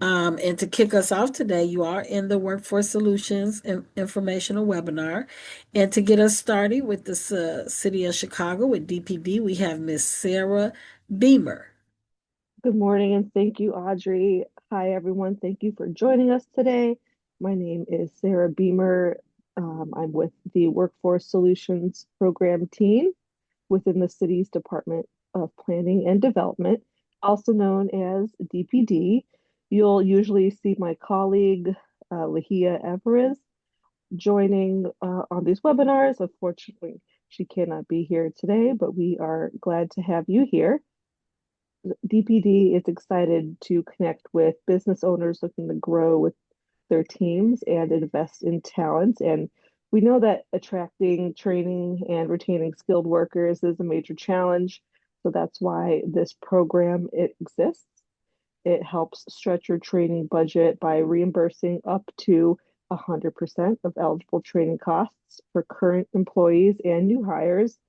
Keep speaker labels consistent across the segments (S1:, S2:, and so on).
S1: And to kick us off today, you are in the Workforce Solutions informational webinar. And to get us started with the City of Chicago with DPD, we have Miss Sarah Beamer.
S2: Good morning and thank you, Audrey. Hi, everyone. Thank you for joining us today. My name is Sarah Beamer. I'm with the Workforce Solutions Program team within the city's Department of Planning and Development, also known as DPD. You'll usually see my colleague, Lahia Everest, joining on these webinars. Unfortunately, she cannot be here today, but we are glad to have you here. DPD is excited to connect with business owners looking to grow with their teams and invest in talent. And we know that attracting, training, and retaining skilled workers is a major challenge. So that's why this program it exists. It helps stretch your training budget by reimbursing up to 100% of eligible training costs for current employees and new hires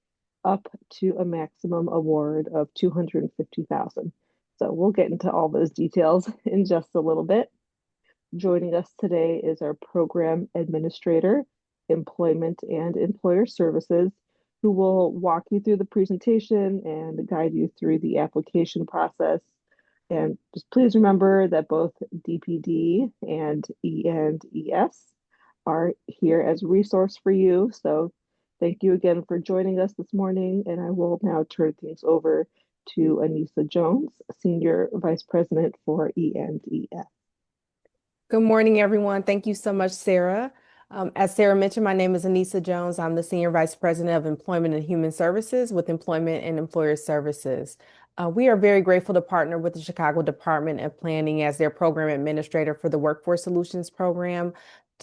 S2: up to a maximum award of 250,000. So we'll get into all those details in just a little bit. Joining us today is our program administrator, employment and employer services, who will walk you through the presentation and guide you through the application process. And just please remember that both DPD and E&ES are here as a resource for you. So thank you again for joining us this morning, and I will now turn things over to Anissa Jones, Senior Vice President for E&ES.
S3: Good morning, everyone. Thank you so much, Sarah. As Sarah mentioned, my name is Anissa Jones. I'm the Senior Vice President of Employment and Human Services with Employment and Employer Services. We are very grateful to partner with the Chicago Department of Planning as their program administrator for the Workforce Solutions Program.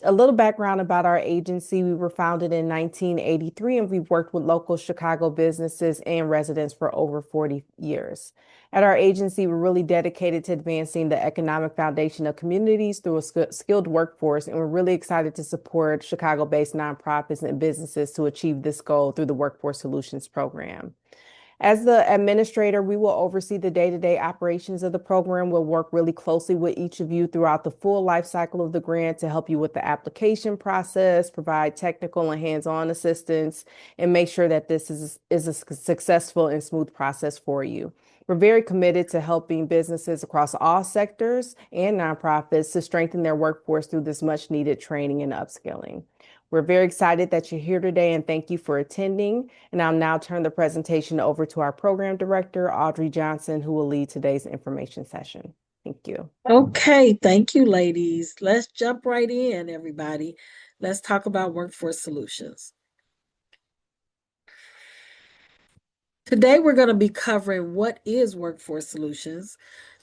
S3: A little background about our agency. We were founded in 1983 and we've worked with local Chicago businesses and residents for over 40 years. At our agency, we're really dedicated to advancing the economic foundation of communities through a skilled workforce, and we're really excited to support Chicago-based nonprofits and businesses to achieve this goal through the Workforce Solutions Program. As the administrator, we will oversee the day-to-day operations of the program. We'll work really closely with each of you throughout the full life cycle of the grant to help you with the application process, provide technical and hands-on assistance, and make sure that this is a successful and smooth process for you. We're very committed to helping businesses across all sectors and nonprofits to strengthen their workforce through this much-needed training and upskilling. We're very excited that you're here today and thank you for attending. And I'll now turn the presentation over to our program director, Audrey Johnson, who will lead today's information session. Thank you.
S1: Okay, thank you, ladies. Let's jump right in, everybody. Let's talk about workforce solutions. Today, we're going to be covering what is workforce solutions,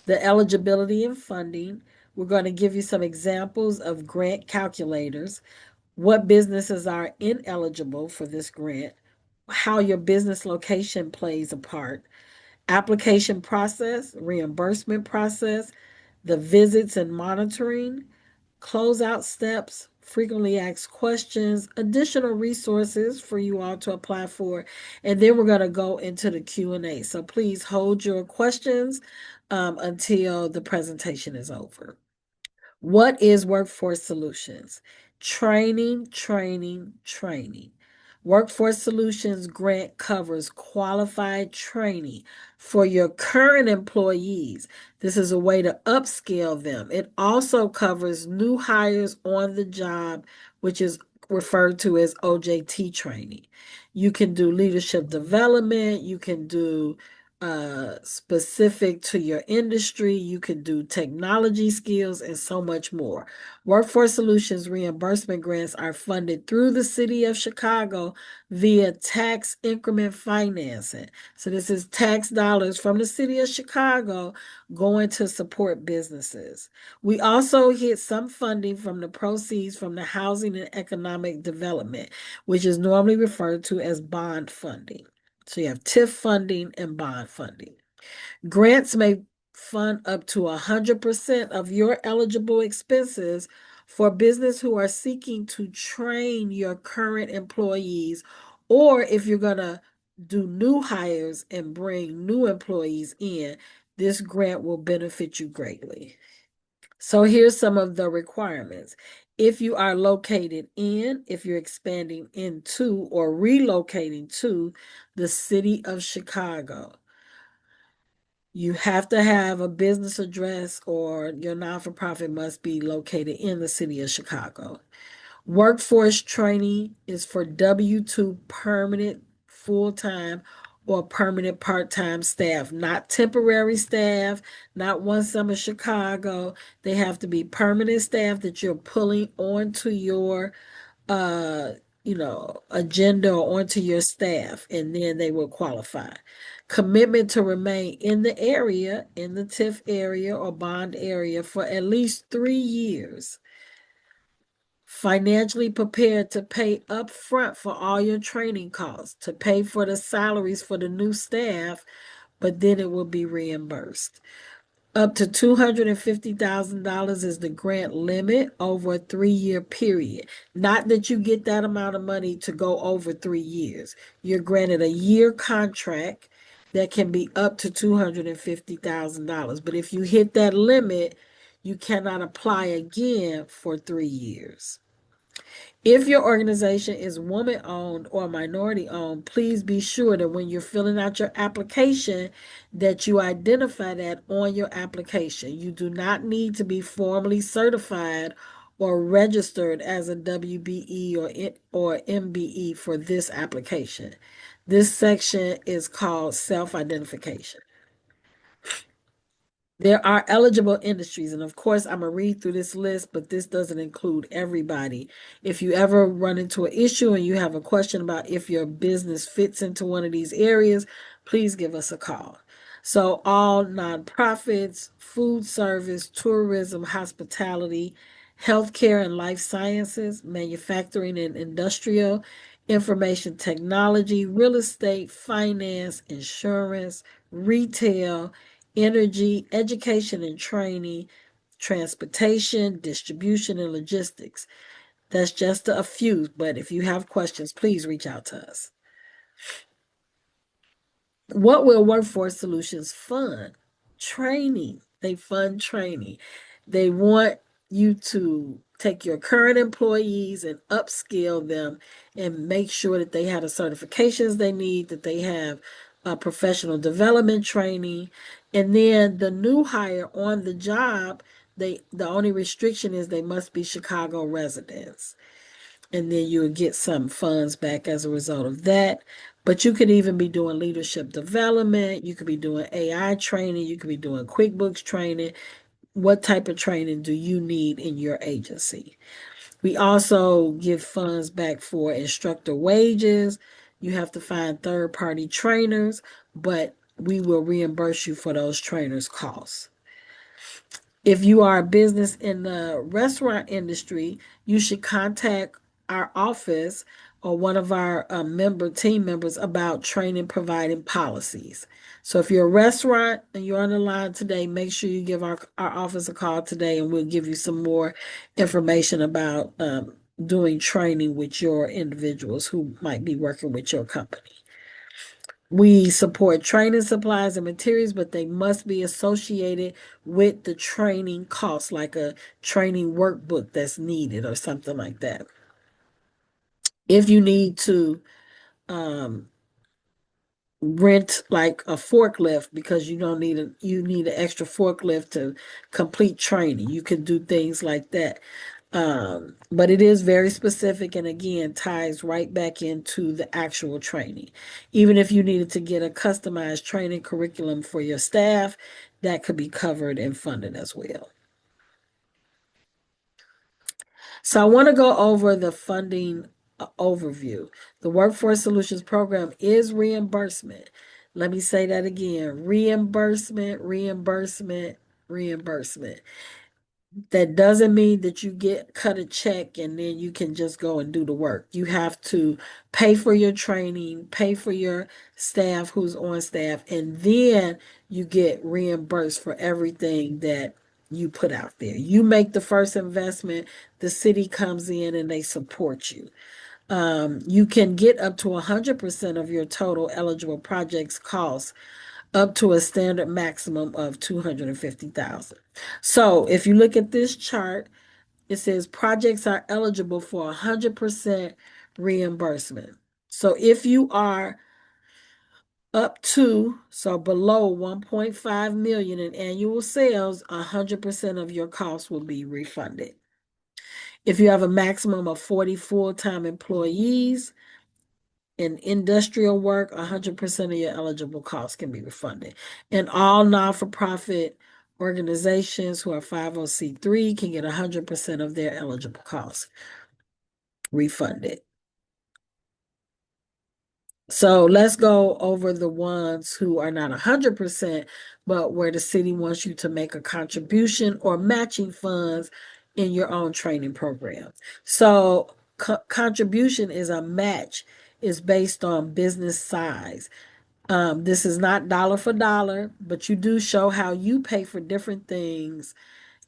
S1: the eligibility and funding. We're going to give you some examples of grant calculators, what businesses are ineligible for this grant, how your business location plays a part, application process, reimbursement process, the visits and monitoring, closeout steps, frequently asked questions, additional resources for you all to apply for, and then we're going to go into the Q&A. So please hold your questions until the presentation is over. What is Workforce Solutions? Training, training, training. Workforce Solutions grant covers qualified training for your current employees. This is a way to upscale them. It also covers new hires on the job, which is referred to as OJT training. You can do leadership development, you can do specific to your industry. You can do technology skills and so much more. Workforce Solutions reimbursement grants are funded through the City of Chicago via Tax Increment Financing. So this is tax dollars from the City of Chicago going to support businesses. We also get some funding from the proceeds from the Housing and Economic Development, which is normally referred to as bond funding. So you have TIF funding and bond funding. Grants may fund up to 100% of your eligible expenses for business who are seeking to train your current employees, or if you're going to do new hires and bring new employees in, this grant will benefit you greatly. So here's some of the requirements. If you are located in, if you're expanding into or relocating to the city of Chicago, you have to have a business address or your non-for-profit must be located in the city of Chicago. Workforce training is for W-2 permanent full-time or permanent part-time staff, not temporary staff, not one summer Chicago. They have to be permanent staff that you're pulling onto your uh agenda or onto your staff, and then they will qualify. Commitment to remain in the area, in the TIF area or bond area for at least 3 years. Financially prepared to pay up front for all your training costs, to pay for the salaries for the new staff, but then it will be reimbursed. Up to $250,000 is the grant limit over a 3-year period. Not that you get that amount of money to go over 3 years. You're granted a year contract that can be up to $250,000. But if you hit that limit, you cannot apply again for 3 years. If your organization is woman-owned or minority-owned, please be sure that when you're filling out your application, that you identify that on your application. You do not need to be formally certified or registered as a WBE or MBE for this application. This section is called self-identification. There are eligible industries, and of course, I'm going to read through this list, but this doesn't include everybody. If you ever run into an issue and you have a question about if your business fits into one of these areas, please give us a call. So, all nonprofits, food service, tourism, hospitality, healthcare and life sciences, manufacturing and industrial, information technology, real estate, finance, insurance, retail, energy, education and training, transportation, distribution, and logistics. That's just a few, but if you have questions, please reach out to us. What will Workforce Solutions fund? Training. They fund training. They want you to take your current employees and upskill them and make sure that they have the certifications they need, that they have professional development training. And then the new hire on the job, the only restriction is they must be Chicago residents, and then you would get some funds back as a result of that. But you could even be doing leadership development. You could be doing AI training. You could be doing QuickBooks training. What type of training do you need in your agency? We also give funds back for instructor wages. You have to find third-party trainers, but we will reimburse you for those trainers' costs. If you are a business in the restaurant industry, you should contact our office or one of our team members about training providing policies. So if you're a restaurant and you're on the line today, make sure you give our office a call today and we'll give you some more information about doing training with your individuals who might be working with your company. We support training supplies and materials, but they must be associated with the training costs, like a training workbook that's needed or something like that. If you need to rent like a forklift because you need an extra forklift to complete training, you can do things like that. But it is very specific and again ties right back into the actual training. Even if you needed to get a customized training curriculum for your staff, that could be covered and funded as well. So I want to go over the funding overview. The Workforce Solutions Program is reimbursement. Let me say that again: reimbursement, reimbursement, reimbursement. That doesn't mean that you get cut a check and then you can just go and do the work. You have to pay for your training, pay for your staff who's on staff, and then you get reimbursed for everything that you put out there. You make the first investment, the city comes in and they support you. You can get up to 100% of your total eligible project's cost up to a standard maximum of 250,000. So if you look at this chart, it says projects are eligible for 100% reimbursement. So if you are up to, so below 1.5 million in annual sales, 100% of your costs will be refunded. If you have a maximum of 40 full-time employees in industrial work, 100% of your eligible costs can be refunded. And all non-for-profit organizations who are 501(c)(3) can get 100% of their eligible costs refunded. So let's go over the ones who are not 100%, but where the city wants you to make a contribution or matching funds in your own training program. So contribution is a match, is based on business size. This is not dollar for dollar, but you do show how you pay for different things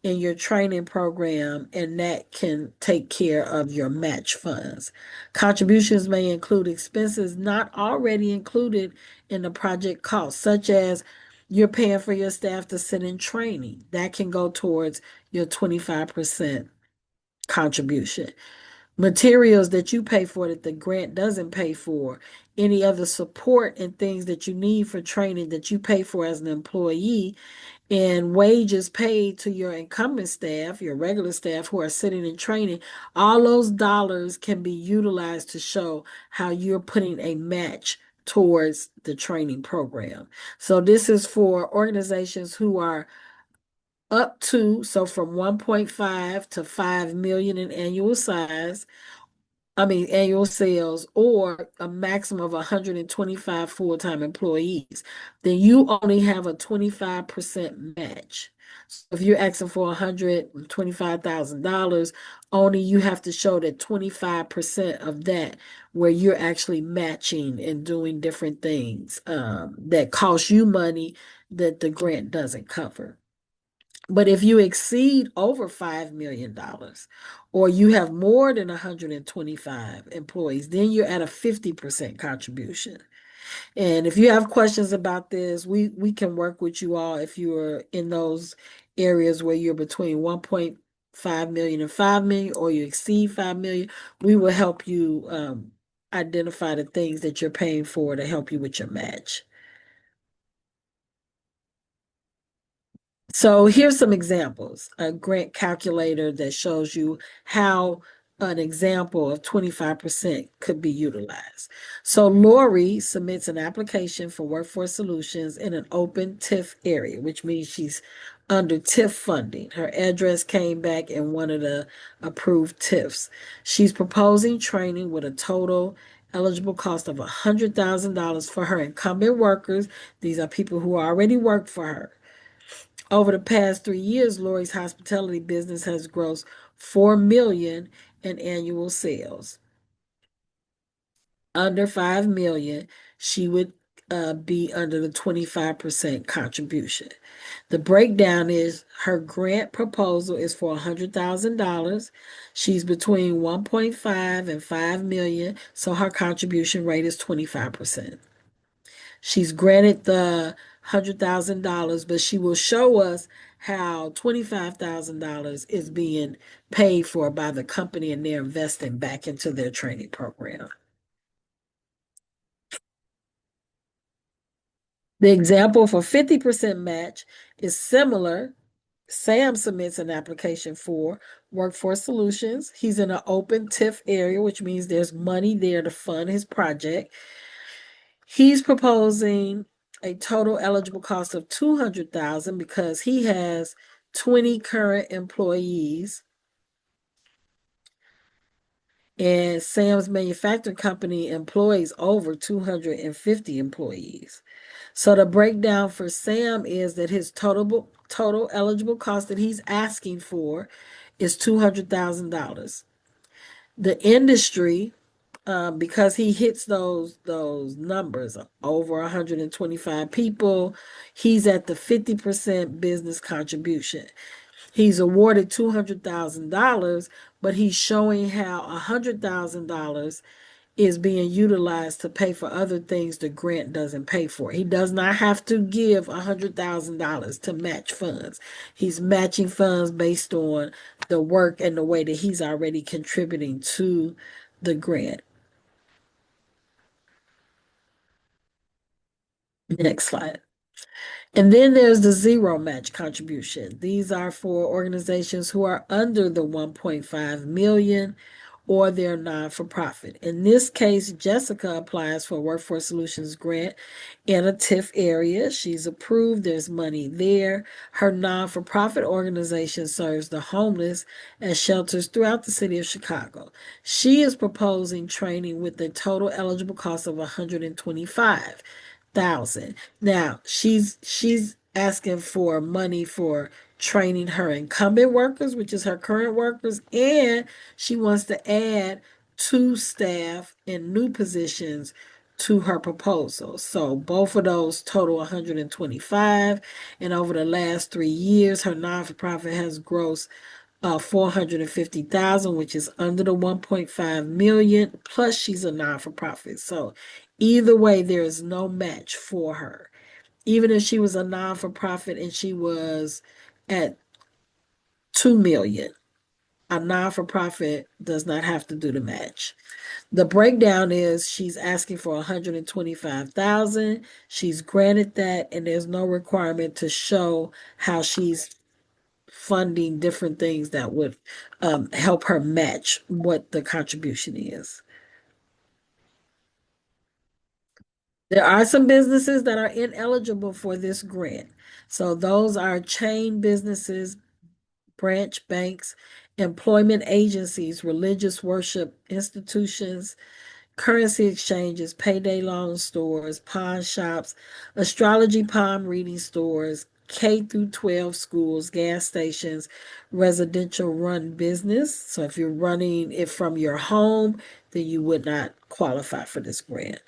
S1: in your training program, and that can take care of your match funds. Contributions may include expenses not already included in the project cost, such as you're paying for your staff to sit in training. That can go towards your 25% contribution. Materials that you pay for that the grant doesn't pay for, any other support and things that you need for training that you pay for as an employee, and wages paid to your incumbent staff, your regular staff who are sitting in training, all those dollars can be utilized to show how you're putting a match towards the training program. So this is for organizations who are up to, so from 1.5 to 5 million in annual size, annual sales, or a maximum of 125 full-time employees, then you only have a 25% match. So if you're asking for $125,000, only you have to show that 25% of that where you're actually matching and doing different things that cost you money that the grant doesn't cover. But if you exceed over $5 million or you have more than 125 employees, then you're at a 50% contribution. And if you have questions about this, we can work with you all if you are in those areas where you're between 1.5 million and 5 million, or you exceed 5 million. We will help you identify the things that you're paying for to help you with your match. So here's some examples. A grant calculator that shows you how an example of 25% could be utilized. So Lori submits an application for Workforce Solutions in an open TIF area, which means she's under TIF funding. Her address came back in one of the approved TIFs. She's proposing training with a total eligible cost of $100,000 for her incumbent workers. These are people who already work for her. Over the past 3 years, Lori's hospitality business has grossed $4 million in annual sales. Under $5 million, she would be under the 25% contribution. The breakdown is her grant proposal is for $100,000. She's between 1.5 and 5 million, so her contribution rate is 25%. She's granted the $100,000, but she will show us how $25,000 is being paid for by the company and they're investing back into their training program. The example for 50% match is similar. Sam submits an application for Workforce Solutions. He's in an open TIF area, which means there's money there to fund his project. He's proposing a total eligible cost of $200,000 because he has 20 current employees, and Sam's manufacturing company employs over 250 employees. So the breakdown for Sam is that his total eligible cost that he's asking for is $200,000. The industry, because he hits those numbers over 125 people, he's at the 50% business contribution. He's awarded $200,000, but he's showing how $100,000 is being utilized to pay for other things the grant doesn't pay for. He does not have to give $100,000 to match funds. He's matching funds based on the work and the way that he's already contributing to the grant. Next slide. And then there's the zero match contribution. These are for organizations who are under the 1.5 million or they're non-for-profit. In this case, Jessica applies for a Workforce Solutions grant in a TIF area. She's approved. There's money there. Her non-for-profit organization serves the homeless at shelters throughout the city of Chicago. She is proposing training with a total eligible cost of $125,000. Now, she's asking for money for training her incumbent workers, which is her current workers, and she wants to add 2 staff in new positions to her proposal. So both of those total 125, and over the last 3 years, her non-for-profit has grossed 450,000, which is under the 1.5 million. Plus, she's a non-for-profit. So either way, there is no match for her. Even if she was a non-for-profit and she was at 2 million, a non-for-profit does not have to do the match. The breakdown is she's asking for 125,000. She's granted that, and there's no requirement to show how she's funding different things that would help her match what the contribution is. There are some businesses that are ineligible for this grant. So those are chain businesses, branch banks, employment agencies, religious worship institutions, currency exchanges, payday loan stores, pawn shops, astrology palm reading stores, K through 12 schools, gas stations, residential run business. So if you're running it from your home, then you would not qualify for this grant.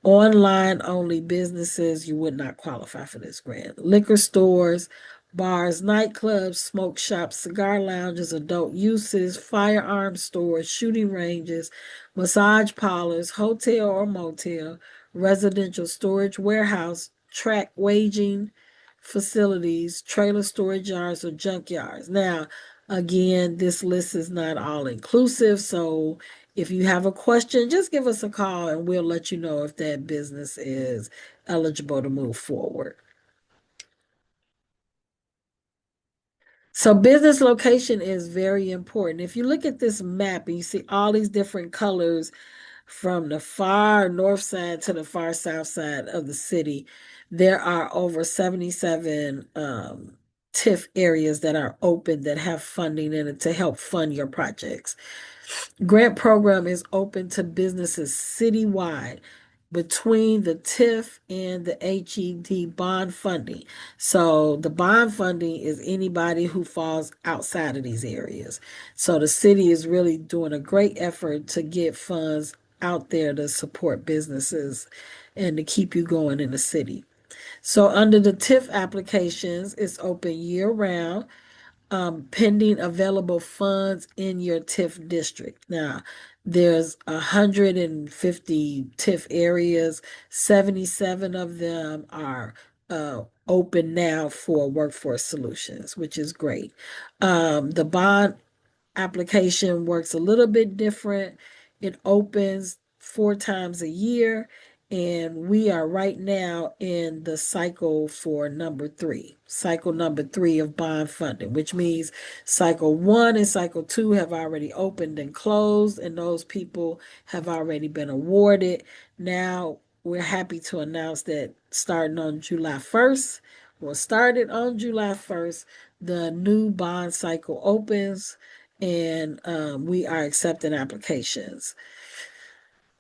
S1: Online only businesses, you would not qualify for this grant. Liquor stores, bars, nightclubs, smoke shops, cigar lounges, adult uses, firearm stores, shooting ranges, massage parlors, hotel or motel, residential storage warehouse, track waging facilities, trailer storage yards, or junkyards. Now, again, this list is not all inclusive, so if you have a question, just give us a call and we'll let you know if that business is eligible to move forward. So business location is very important. If you look at this map and you see all these different colors from the far north side to the far south side of the city, there are over 77 TIF areas that are open that have funding in it to help fund your projects. Grant program is open to businesses citywide between the TIF and the HED bond funding. So the bond funding is anybody who falls outside of these areas. So the city is really doing a great effort to get funds out there to support businesses and to keep you going in the city. So under the TIF applications, it's open year round, pending available funds in your TIF district. Now, there's 150 TIF areas. 77 of them are open now for workforce solutions, which is great. The bond application works a little bit different. It opens 4 times a year, and we are right now in the cycle for cycle number 3 of bond funding, which means cycle 1 and cycle 2 have already opened and closed, and those people have already been awarded. Now we're happy to announce that starting on July 1st, the new bond cycle opens, and we are accepting applications.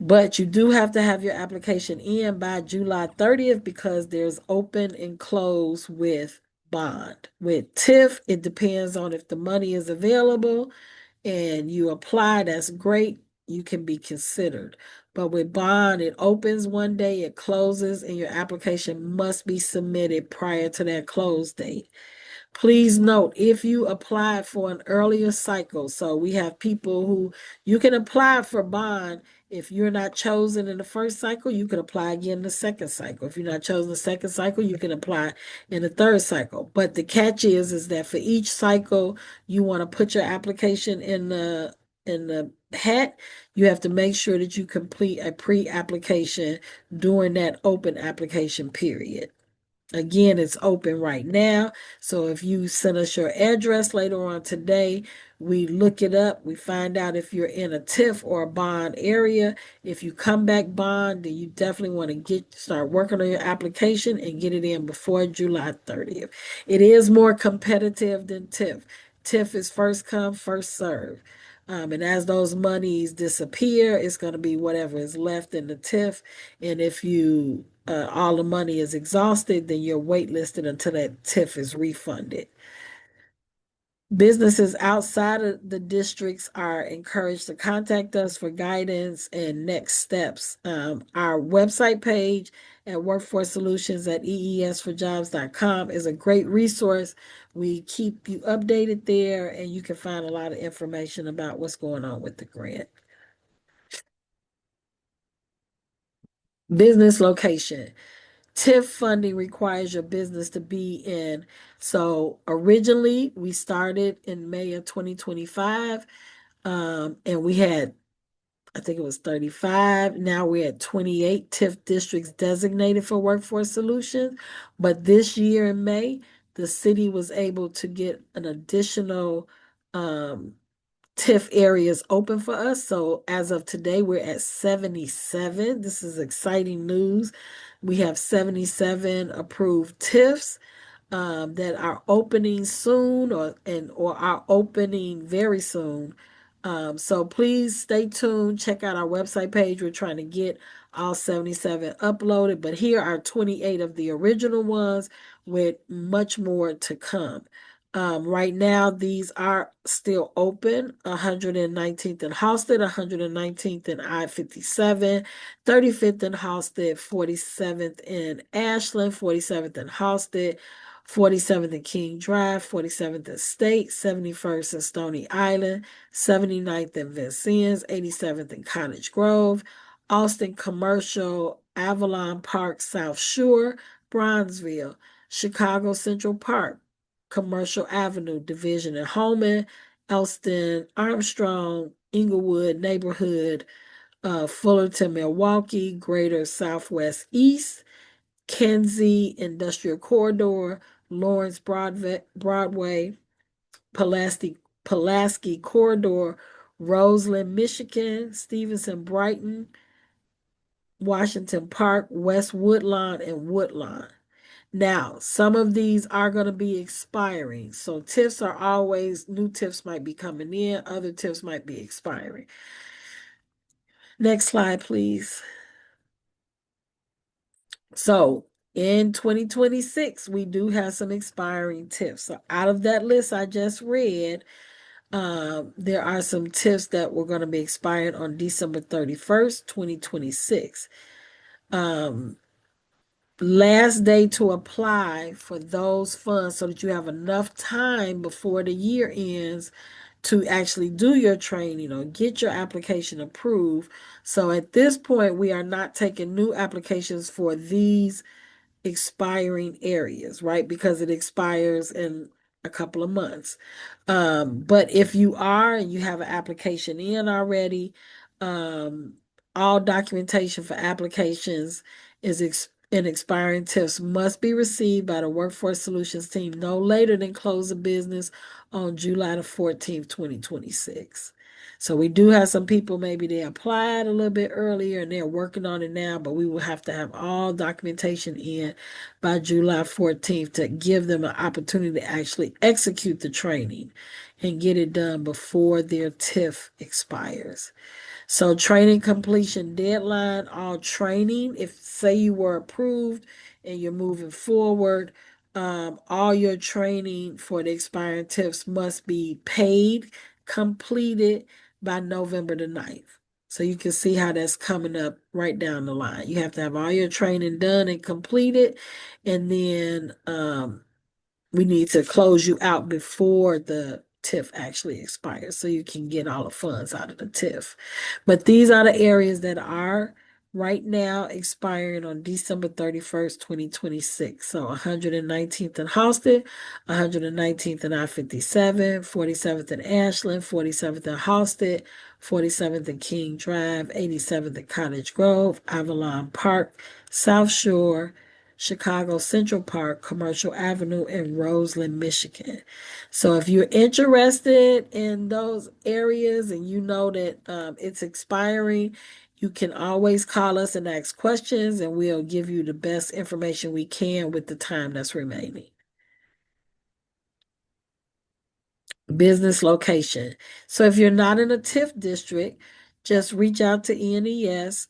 S1: But you do have to have your application in by July 30th because there's open and close with bond. With TIF, it depends on if the money is available and you apply, that's great. You can be considered. But with bond, it opens one day, it closes, and your application must be submitted prior to that close date. Please note, if you apply for an earlier cycle, so we have people who you can apply for bond. If you're not chosen in the first cycle, you can apply again in the second cycle. If you're not chosen in the second cycle, you can apply in the third cycle. But the catch is that for each cycle, you want to put your application in the hat. You have to make sure that you complete a pre-application during that open application period. Again, it's open right now. So if you send us your address later on today, we look it up. We find out if you're in a TIF or a bond area. If you come back bond, then you definitely want to start working on your application and get it in before July 30th. It is more competitive than TIF. TIF is first come, first serve. And as those monies disappear, it's going to be whatever is left in the TIF. And if you all the money is exhausted, then you're waitlisted until that TIF is refunded. Businesses outside of the districts are encouraged to contact us for guidance and next steps. Our website page at Workforce Solutions at eesforjobs.com is a great resource. We keep you updated there, and you can find a lot of information about what's going on with the grant. Business location. TIF funding requires your business to be in. So originally we started in May of 2025, and we had, I think it was 35. Now we're at 28 TIF districts designated for workforce solutions. But this year in May, the city was able to get an additional TIF areas open for us. So as of today, we're at 77. This is exciting news. We have 77 approved TIFs that are opening soon or are opening very soon. So please stay tuned. Check out our website page. We're trying to get all 77 uploaded, but here are 28 of the original ones with much more to come. Right now, these are still open. 119th in Halsted, 119th in I-57, 35th in Halsted, 47th in Ashland, 47th in Halsted, 47th in King Drive, 47th in State, 71st in Stony Island, 79th in Vincennes, 87th in Cottage Grove, Austin Commercial, Avalon Park, South Shore, Bronzeville, Chicago Central Park, Commercial Avenue, Division and Holman, Elston, Armstrong, Inglewood Neighborhood, Fullerton, Milwaukee, Greater Southwest East, Kenzie Industrial Corridor, Lawrence Broadway, Pulaski Corridor, Roseland, Michigan, Stevenson, Brighton, Washington Park, West Woodlawn, and Woodlawn. Now, some of these are going to be expiring. So TIFs are always, new TIFs might be coming in, other TIFs might be expiring. Next slide, please. So in 2026, we do have some expiring TIFs. So out of that list I just read, there are some TIFs that were going to be expired on December 31st, 2026. Last day to apply for those funds so that you have enough time before the year ends to actually do your training or get your application approved. So at this point, we are not taking new applications for these expiring areas, right? Because it expires in a couple of months. But if you are and you have an application in already, all documentation for applications and expiring TIFs must be received by the Workforce Solutions team no later than close of business on July the 14th, 2026. So we do have some people, maybe they applied a little bit earlier and they're working on it now, but we will have to have all documentation in by July 14th to give them an opportunity to actually execute the training and get it done before their TIF expires. So training completion deadline, all training, if say you were approved and you're moving forward, all your training for the expiring TIFs must be paid, completed by November the 9th. So you can see how that's coming up right down the line. You have to have all your training done and completed, and then we need to close you out before the TIF actually expires so you can get all the funds out of the TIF. But these are the areas that are right now expiring on December 31st, 2026. So 119th and Halsted, 119th and I-57, 47th and Ashland, 47th and Halsted, 47th and King Drive, 87th and Cottage Grove, Avalon Park, South Shore, Chicago Central Park, Commercial Avenue in Roseland, Michigan. So if you're interested in those areas and you know that it's expiring, you can always call us and ask questions, and we'll give you the best information we can with the time that's remaining. Business location. So if you're not in a TIF district, just reach out to E&ES.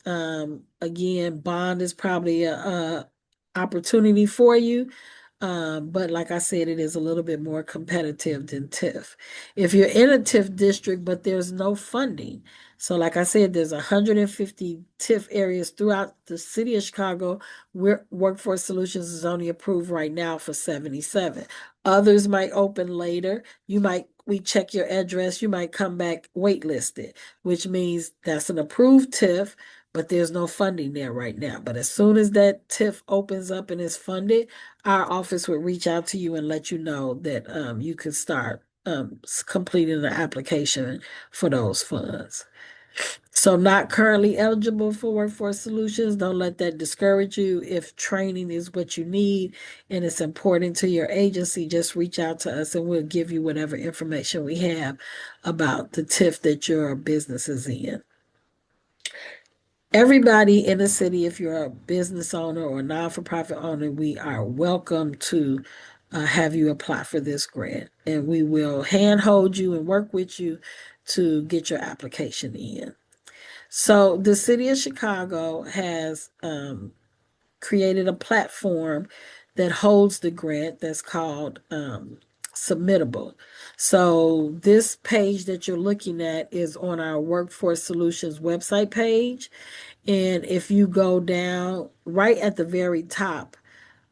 S1: Again, bond is probably a opportunity for you. But like I said, it is a little bit more competitive than TIF. If you're in a TIF district, but there's no funding. So like I said, there's 150 TIF areas throughout the city of Chicago where Workforce Solutions is only approved right now for 77. Others might open later. We check your address, you might come back waitlisted, which means that's an approved TIF, but there's no funding there right now. But as soon as that TIF opens up and is funded, our office would reach out to you and let you know that you could start completing the application for those funds. So not currently eligible for Workforce Solutions. Don't let that discourage you. If training is what you need and it's important to your agency, just reach out to us and we'll give you whatever information we have about the TIF that your business is in. Everybody in the city, if you're a business owner or non-for-profit owner, we are welcome to have you apply for this grant. And we will handhold you and work with you to get your application in. So the city of Chicago has created a platform that holds the grant that's called Submittable. So this page that you're looking at is on our Workforce Solutions website page. And if you go down right at the very top,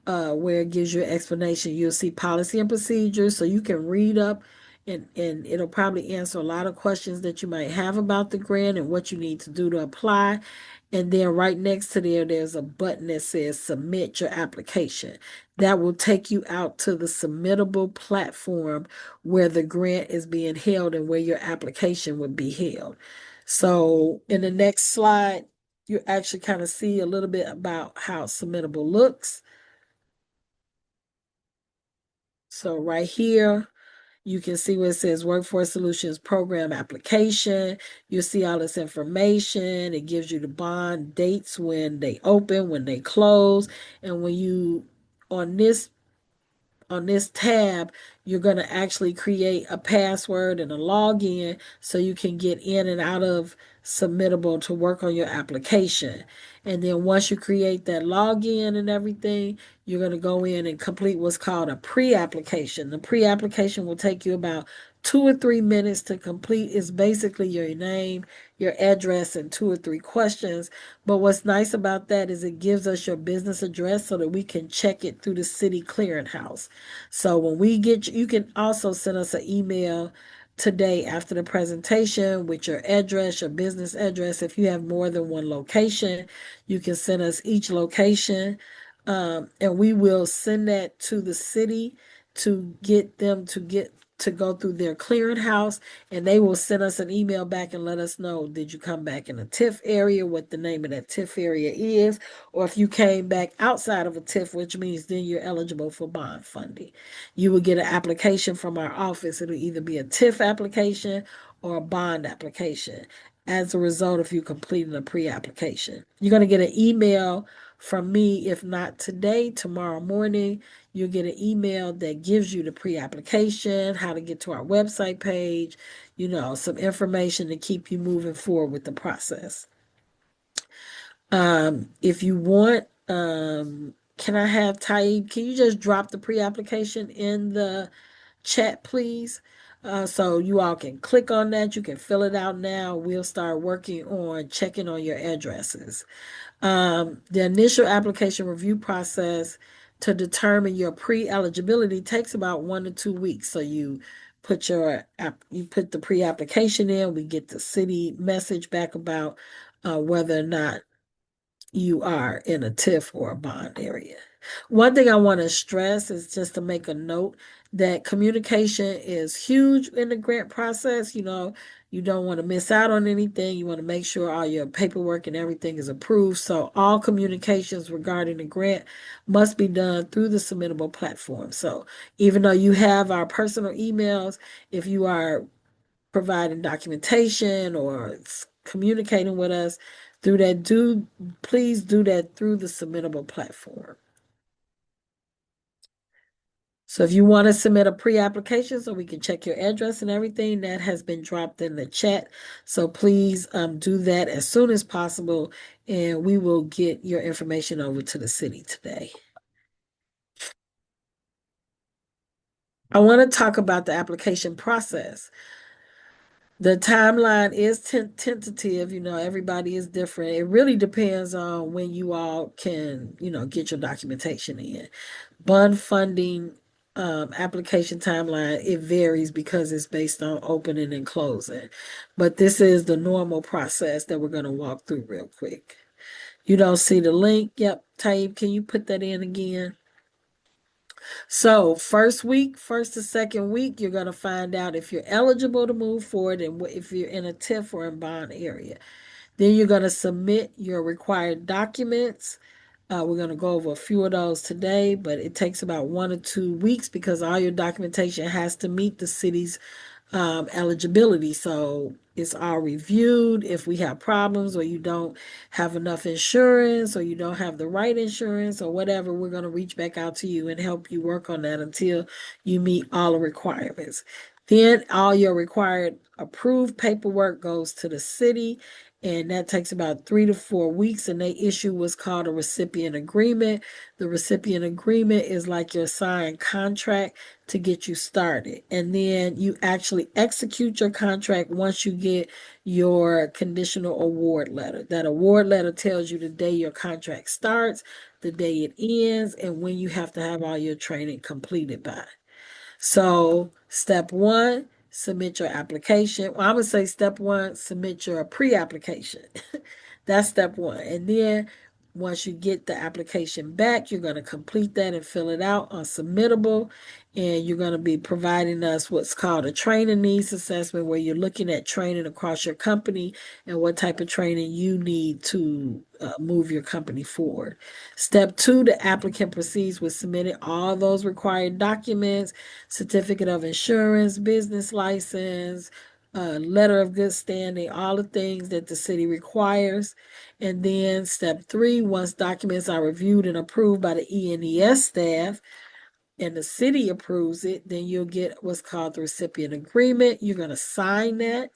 S1: where it gives you an explanation, you'll see policy and procedures. So you can read up and it'll probably answer a lot of questions that you might have about the grant and what you need to do to apply. And then right next to there's a button that says submit your application. That will take you out to the submittable platform where the grant is being held and where your application would be held. So in the next slide, you actually kind of see a little bit about how submittable looks. So right here, you can see where it says Workforce Solutions Program Application. You'll see all this information. It gives you the bond dates when they open, when they close. And when you, on this tab, you're going to actually create a password and a login so you can get in and out of Submittable to work on your application. And then once you create that login and everything, you're going to go in and complete what's called a pre-application. The pre-application will take you about 2 or 3 minutes to complete. It's basically your name, your address, and 2 or 3 questions. But what's nice about that is it gives us your business address so that we can check it through the city clearinghouse. So when we get you can also send us an email today after the presentation with your address, your business address. If you have more than one location, you can send us each location, and we will send that to the city to get them to go through their clearinghouse, and they will send us an email back and let us know, did you come back in a TIF area, what the name of that TIF area is, or if you came back outside of a TIF, which means then you're eligible for bond funding. You will get an application from our office. It'll either be a TIF application or a bond application as a result of you completing a pre-application. You're going to get an email from me, if not today, tomorrow morning. You'll get an email that gives you the pre-application, how to get to our website page, some information to keep you moving forward with the process. If you want, can I have Taib, can you just drop the pre-application in the chat, please? So you all can click on that. You can fill it out now. We'll start working on checking on your addresses. The initial application review process to determine your pre-eligibility takes about 1 to 2 weeks. So you put the pre-application in, we get the city message back about whether or not you are in a TIF or a bond area. One thing I want to stress is just to make a note that communication is huge in the grant process. You don't want to miss out on anything. You want to make sure all your paperwork and everything is approved. So all communications regarding the grant must be done through the submittable platform. So even though you have our personal emails, if you are providing documentation or communicating with us through that, please do that through the submittable platform. So if you want to submit a pre-application so we can check your address and everything, that has been dropped in the chat. So please do that as soon as possible, and we will get your information over to the city today. I want to talk about the application process. The timeline is tentative. Everybody is different. It really depends on when you all can, get your documentation in. Bond funding application timeline, it varies because it's based on opening and closing. But this is the normal process that we're going to walk through real quick. You don't see the link? Yep. Taib, can you put that in again? So first to second week, you're going to find out if you're eligible to move forward and if you're in a TIF or in bond area. Then you're going to submit your required documents. We're going to go over a few of those today, but it takes about 1 or 2 weeks because all your documentation has to meet the city's eligibility. So it's all reviewed. If we have problems or you don't have enough insurance or you don't have the right insurance or whatever, we're going to reach back out to you and help you work on that until you meet all the requirements. Then all your required approved paperwork goes to the city, and that takes about 3 to 4 weeks, and they issue what's called a recipient agreement. The recipient agreement is like your signed contract to get you started. And then you actually execute your contract once you get your conditional award letter. That award letter tells you the day your contract starts, the day it ends, and when you have to have all your training completed by. So step one, submit your application. Well, I'm going to say step one, submit your pre-application. That's step one. And then once you get the application back, you're going to complete that and fill it out on submittable. And you're going to be providing us what's called a training needs assessment, where you're looking at training across your company and what type of training you need to move your company forward. Step two, the applicant proceeds with submitting all those required documents, certificate of insurance, business license, letter of good standing, all the things that the city requires. And then step three, once documents are reviewed and approved by the E&ES staff and the city approves it, then you'll get what's called the recipient agreement. You're going to sign that,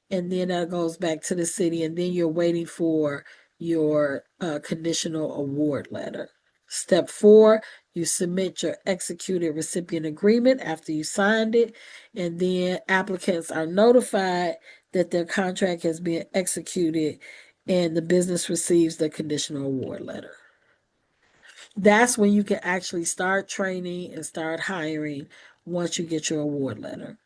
S1: and then that goes back to the city, and then you're waiting for your conditional award letter. Step four, you submit your executed recipient agreement after you signed it, and then applicants are notified that their contract has been executed and the business receives the conditional award letter. That's when you can actually start training and start hiring once you get your award letter.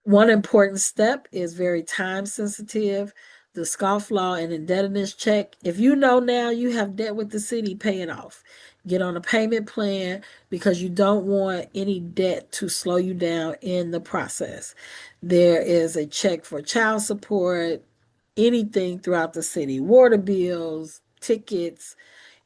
S1: One important step is very time sensitive. The scofflaw and indebtedness check. If you know now you have debt with the city, pay it off. Get on a payment plan because you don't want any debt to slow you down in the process. There is a check for child support, anything throughout the city, water bills, tickets,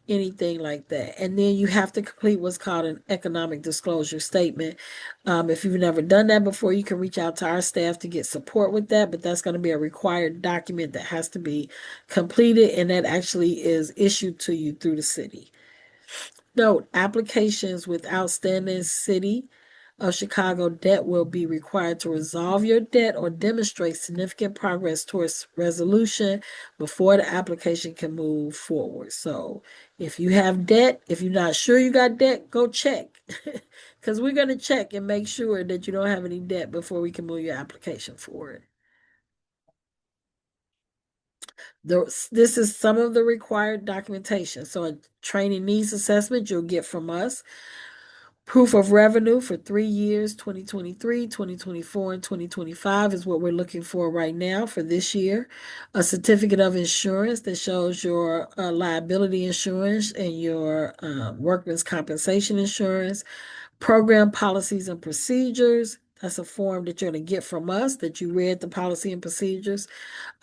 S1: anything like that. And then you have to complete what's called an economic disclosure statement. If you've never done that before, you can reach out to our staff to get support with that, but that's going to be a required document that has to be completed, and that actually is issued to you through the city. Note, applications with outstanding City of Chicago debt will be required to resolve your debt or demonstrate significant progress towards resolution before the application can move forward. So if you have debt, if you're not sure you got debt, go check. Because we're going to check and make sure that you don't have any debt before we can move your application forward. This is some of the required documentation. So a training needs assessment you'll get from us. Proof of revenue for 3 years, 2023, 2024, and 2025 is what we're looking for right now for this year. A certificate of insurance that shows your liability insurance and your workman's compensation insurance. Program policies and procedures. That's a form that you're going to get from us that you read the policy and procedures.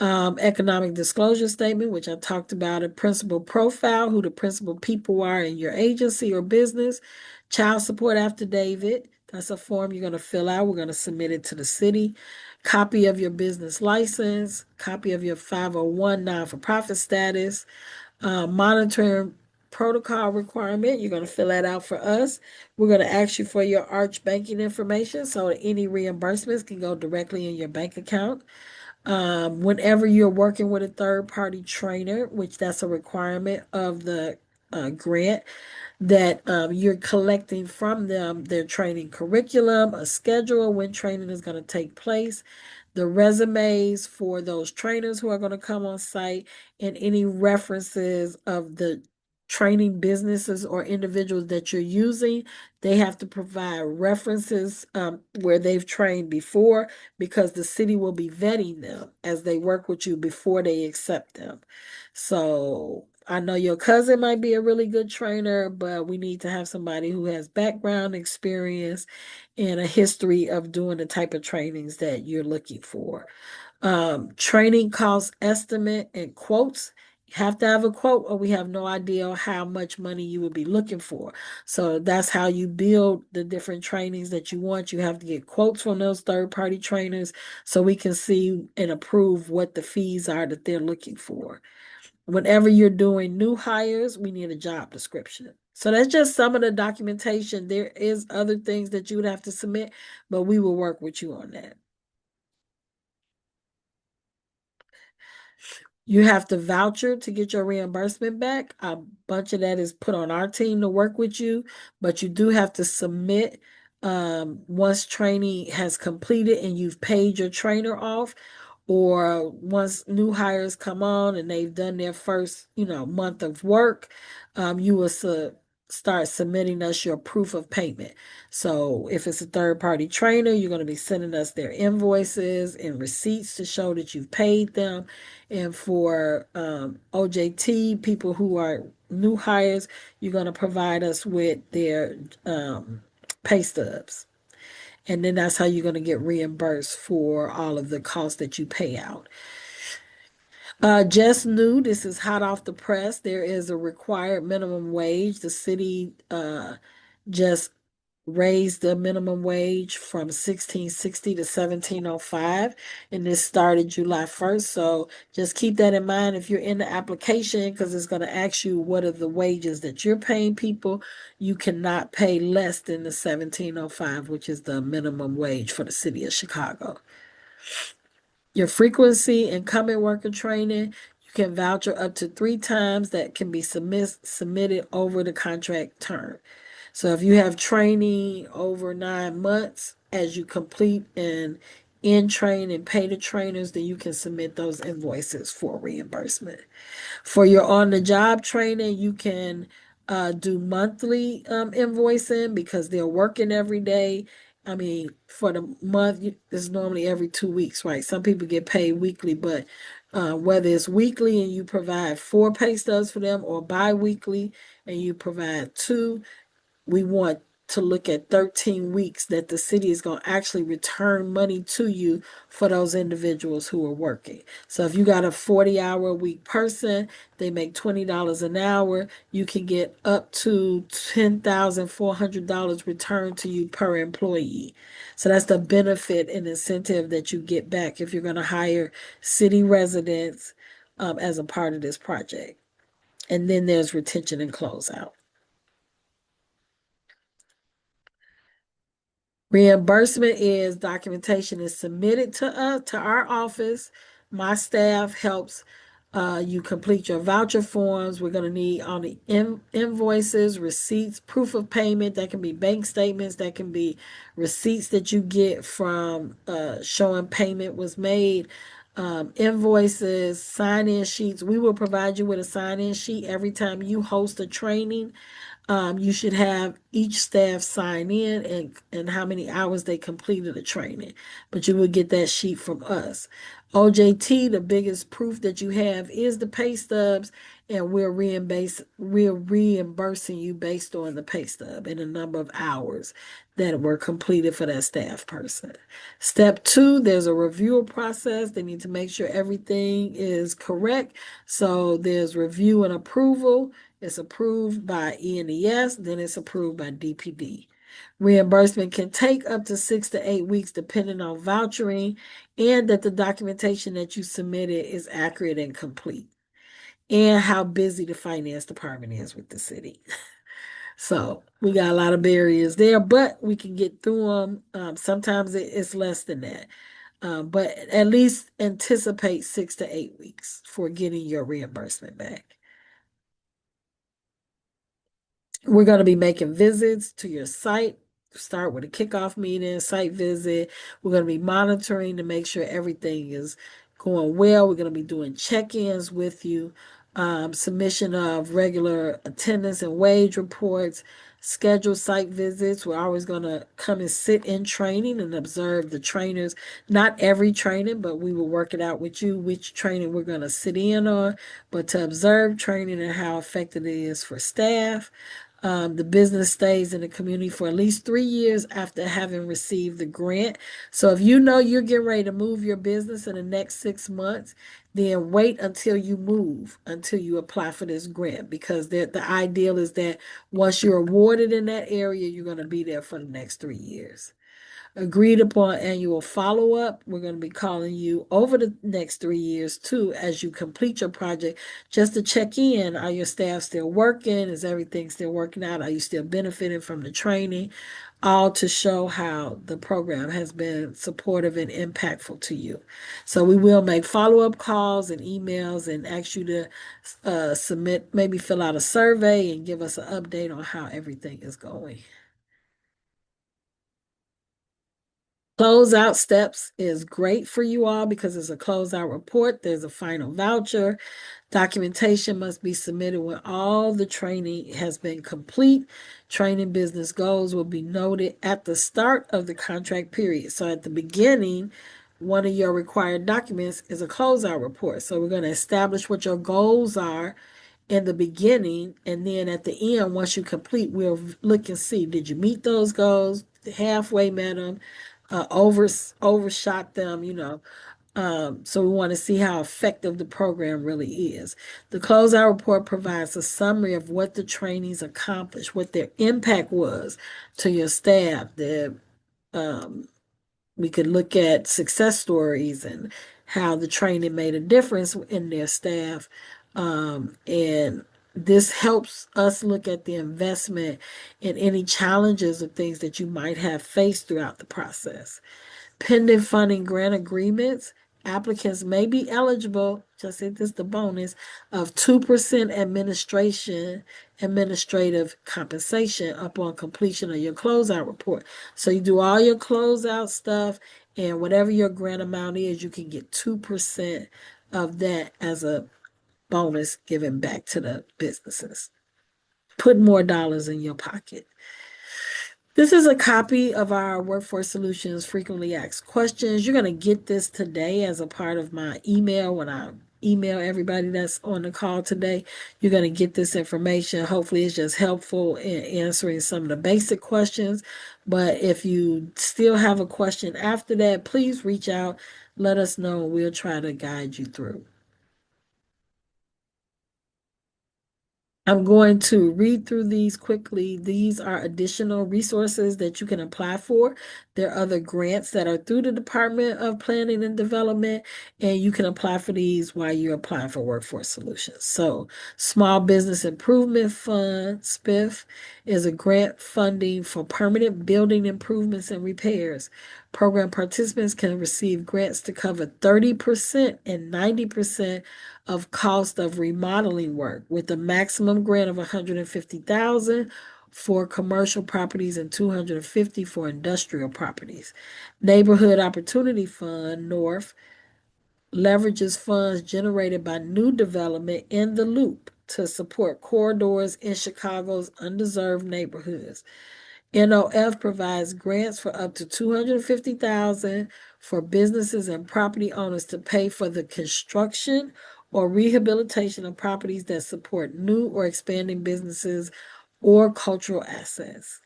S1: Economic disclosure statement, which I talked about, a principal profile, who the principal people are in your agency or business. Child support affidavit. That's a form you're going to fill out. We're going to submit it to the city. Copy of your business license. Copy of your 501 non-for-profit status. Monitoring protocol requirement. You're going to fill that out for us. We're going to ask you for your Arch banking information so that any reimbursements can go directly in your bank account. Whenever you're working with a third-party trainer, which that's a requirement of the grant, that you're collecting from them their training curriculum, a schedule when training is going to take place, the resumes for those trainers who are going to come on site, and any references of the training businesses or individuals that you're using. They have to provide references where they've trained before, because the city will be vetting them as they work with you before they accept them. So I know your cousin might be a really good trainer, but we need to have somebody who has background experience and a history of doing the type of trainings that you're looking for. Training cost estimate and quotes. You have to have a quote, or we have no idea how much money you would be looking for. So that's how you build the different trainings that you want. You have to get quotes from those third-party trainers so we can see and approve what the fees are that they're looking for. Whenever you're doing new hires, we need a job description. So that's just some of the documentation. There is other things that you would have to submit, but we will work with you on that. You have to voucher to get your reimbursement back. A bunch of that is put on our team to work with you, but you do have to submit once training has completed and you've paid your trainer off, or once new hires come on and they've done their first, month of work, you will start submitting us your proof of payment. So if it's a third-party trainer, you're going to be sending us their invoices and receipts to show that you've paid them. And for OJT, people who are new hires, you're going to provide us with their pay stubs. And then that's how you're going to get reimbursed for all of the costs that you pay out. Just new, this is hot off the press. There is a required minimum wage. The city just raised the minimum wage from 16.60 to 17.05, and this started July 1st. So just keep that in mind if you're in the application, because it's going to ask you what are the wages that you're paying people. You cannot pay less than the 17.05, which is the minimum wage for the city of Chicago. Your frequency incumbent worker training, you can voucher up to 3 times that can be submitted over the contract term. So if you have training over 9 months, as you complete and in train and pay the trainers, then you can submit those invoices for reimbursement. For your on-the-job training, you can do monthly invoicing because they're working every day. I mean, for the month, it's normally every 2 weeks, right? Some people get paid weekly, but whether it's weekly and you provide 4 pay stubs for them, or bi-weekly and you provide 2, we want to look at 13 weeks that the city is going to actually return money to you for those individuals who are working. So if you got a 40-hour-a-week person, they make $20 an hour, you can get up to $10,400 returned to you per employee. So that's the benefit and incentive that you get back if you're going to hire city residents as a part of this project. And then there's retention and closeout. Reimbursement is documentation is submitted to us, to our office. My staff helps you complete your voucher forms. We're going to need all the invoices, receipts, proof of payment. That can be bank statements. That can be receipts that you get from showing payment was made. invoices, sign-in sheets. We will provide you with a sign-in sheet every time you host a training. You should have each staff sign in and how many hours they completed the training. But you will get that sheet from us. OJT, the biggest proof that you have is the pay stubs, and we're reimbursing you based on the pay stub and the number of hours that were completed for that staff person. Step two, there's a review process. They need to make sure everything is correct. So there's review and approval. It's approved by E&ES, then it's approved by DPD. Reimbursement can take up to 6 to 8 weeks depending on vouchering and that the documentation that you submitted is accurate and complete, and how busy the finance department is with the city. So we got a lot of barriers there, but we can get through them. Sometimes it's less than that. But at least anticipate 6 to 8 weeks for getting your reimbursement back. We're going to be making visits to your site. Start with a kickoff meeting, site visit. We're going to be monitoring to make sure everything is going well. We're going to be doing check-ins with you, submission of regular attendance and wage reports, scheduled site visits. We're always going to come and sit in training and observe the trainers. Not every training, but we will work it out with you which training we're going to sit in on, but to observe training and how effective it is for staff. The business stays in the community for at least 3 years after having received the grant. So if you know you're getting ready to move your business in the next 6 months, then wait until you move, until you apply for this grant, because the ideal is that once you're awarded in that area, you're going to be there for the next 3 years. Agreed upon annual follow-up. We're going to be calling you over the next 3 years too as you complete your project, just to check in. Are your staff still working? Is everything still working out? Are you still benefiting from the training? All to show how the program has been supportive and impactful to you. So we will make follow-up calls and emails and ask you to submit, maybe fill out a survey and give us an update on how everything is going. Closeout steps is great for you all because it's a closeout report. There's a final voucher. Documentation must be submitted when all the training has been complete. Training business goals will be noted at the start of the contract period. So at the beginning, one of your required documents is a closeout report. So we're going to establish what your goals are in the beginning, and then at the end, once you complete, we'll look and see, did you meet those goals, halfway met them, overshot them, so we want to see how effective the program really is. The closeout report provides a summary of what the trainings accomplished, what their impact was to your staff. We could look at success stories and how the training made a difference in their staff. And this helps us look at the investment and any challenges or things that you might have faced throughout the process. Pending funding grant agreements, applicants may be eligible, just say this the bonus, of 2% administrative compensation upon completion of your closeout report. So you do all your closeout stuff, and whatever your grant amount is, you can get 2% of that as a bonus given back to the businesses. Put more dollars in your pocket. This is a copy of our Workforce Solutions frequently asked questions. You're going to get this today as a part of my email. When I email everybody that's on the call today, you're going to get this information. Hopefully it's just helpful in answering some of the basic questions. But if you still have a question after that, please reach out. Let us know. We'll try to guide you through. I'm going to read through these quickly. These are additional resources that you can apply for. There are other grants that are through the Department of Planning and Development, and you can apply for these while you're applying for Workforce Solutions. So, Small Business Improvement Fund, SPIF, is a grant funding for permanent building improvements and repairs. Program participants can receive grants to cover 30% and 90% of cost of remodeling work, with a maximum grant of $150,000 for commercial properties and $250,000 for industrial properties. Neighborhood Opportunity Fund, North, leverages funds generated by new development in the loop to support corridors in Chicago's undeserved neighborhoods. NOF provides grants for up to $250,000 for businesses and property owners to pay for the construction or rehabilitation of properties that support new or expanding businesses or cultural assets.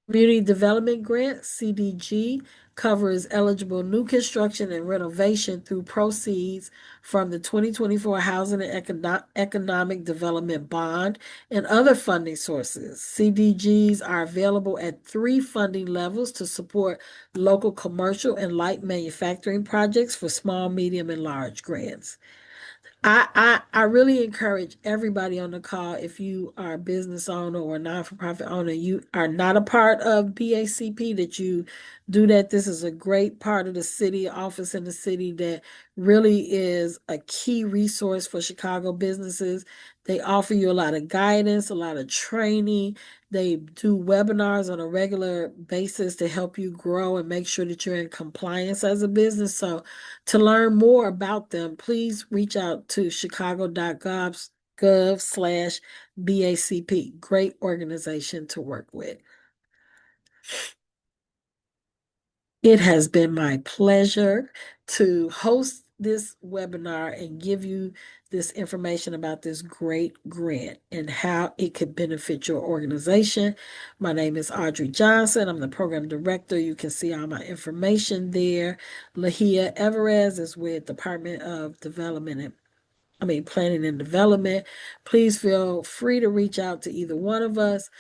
S1: Community Development Grant, CDG, covers eligible new construction and renovation through proceeds from the 2024 Housing and Economic Development Bond and other funding sources. CDGs are available at 3 funding levels to support local commercial and light manufacturing projects for small, medium, and large grants. I really encourage everybody on the call, if you are a business owner or a non-for-profit owner, you are not a part of BACP, that you do that. This is a great part of the city office in the city that really is a key resource for Chicago businesses. They offer you a lot of guidance, a lot of training. They do webinars on a regular basis to help you grow and make sure that you're in compliance as a business. So to learn more about them, please reach out to chicago.gov/BACP. Great organization to work with. It has been my pleasure to host this webinar and give you this information about this great grant and how it could benefit your organization. My name is Audrey Johnson. I'm the program director. You can see all my information there. Lahia Everez is with Department of Planning and Development. Please feel free to reach out to either one of us.